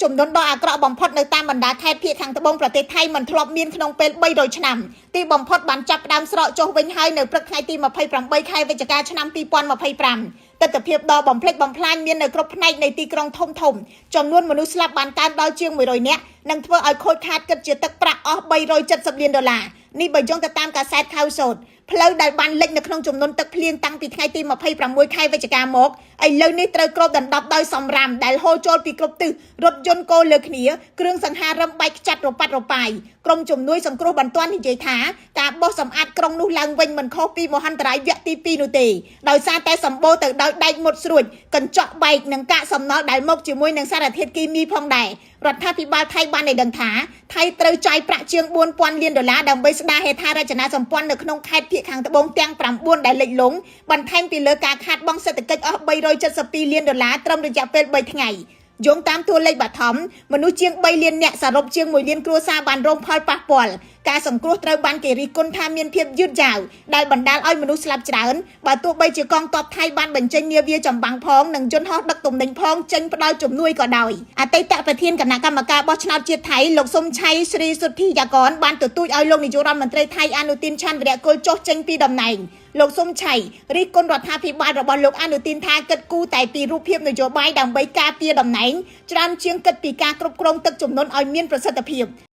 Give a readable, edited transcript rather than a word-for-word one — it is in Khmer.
ជំនន់ដ៏អាក្រក់បំផុតនៅតាមបណ្ដាខេត្តភាគខាងត្បូងប្រទេសថៃមិនធ្លាប់មានក្នុងពេល300ឆ្នាំទីបំផុតបានចាប់ផ្ដើមស្រកចុះវិញហើយនៅព្រឹកថ្ងៃទី28ខែវិច្ឆិកាឆ្នាំ2025ទស្សនភាពដ៏បំផ្លិចបំផ្លាញមាននៅគ្រប់ផ្នែកនៃទីក្រុងធំចំនួនមនុស្សស្លាប់បានកើនដល់ជាង100នាក់និងធ្វើឲ្យខូចខាតគិតជាទឹកប្រាក់អស់370លានដុល្លារនេះបើយោងទៅតាមកាសែតខៅសូតផ្លូវដែលបានលិចនៅក្នុងចំនួនទឹកភ្លៀងតាំងពីថ្ងៃទី26ខែវិច្ឆិកាមកឥឡូវនេះត្រូវគ្របដណ្ដប់ដោយសំរាមដែលហូរចូលពីគ្រប់ទិសរថយន្តកូរលើគ្នាគ្រឿងសង្ហារឹមបែកខ្ចាត់រប៉ាត់របាយក្រុមជំនួយសង្គ្រោះបន្ទាន់និយាយថាការបោះសម្អាតក្រុងនោះឡើងវិញមិនខុសពីមហន្តរាយវគ្គទី2នោះទេដោយសារតែសម្បូរទៅដោយដែកមុតស្រួចកញ្ចក់បែកនិងកាកសំណល់ដែលមកជាមួយនឹងសារធាតុគីមីផងដែររដ្ឋាភិបាលថៃបានឲ្យដឹងថាថៃត្រូវចាយប្រាក់ជាង4000លានដុល្លារដើម្បីស្ដារហេដ្ឋារចនាសម្ព័ន្ធនៅក្នុងខេត្តភាគខាងត្បូងទាំង9ដែលលិចលង់បន្ថែមពីលើការខាតបង់សេដ្ឋកិច្ចអស់372លានដុល្លារត្រឹមរយៈពេល3ថ្ងៃយោងតាមតួលេខបឋមមនុស្សជាង3លាននាក់សរុបជាង1លានគ្រួសារបានរងផលប៉ះពាល់ការសង្គ្រោះត្រូវបានគេរិះគន់ថាមានភាពយឺតយ៉ាវដែលបណ្ដាលឲ្យមនុស្សស្លាប់ច្រើនបើទោះបីជាកងទ័ពថៃបានបញ្ចេញនាវាចម្បាំងផងនិងយន្តហោះដឹកទំនិញផងចេញផ្ដល់ជំនួយក៏ដោយអតីតប្រធានគណៈកម្មការបោះឆ្នោតជាតិថៃលោកសុំឆៃស្រីសុទ្ធីយ៉ាកនបានទទូចឲ្យលោកនាយករដ្ឋមន្ត្រីថៃអនុទានឆ័ន្ទវរៈគុលចុះចេញពីតំណែងលោកសុំឆៃរិះគន់រដ្ឋាភិបាលរបស់លោកអនុទានថាគិតគូរតែពីរូបភាពនយោបាយដើម្បីការពារតំណែងច្រើនជាងគិតពីការគ្រប់គ្រងទឹកជំនន់ឲ្យមានប្រសិទ្ធភាព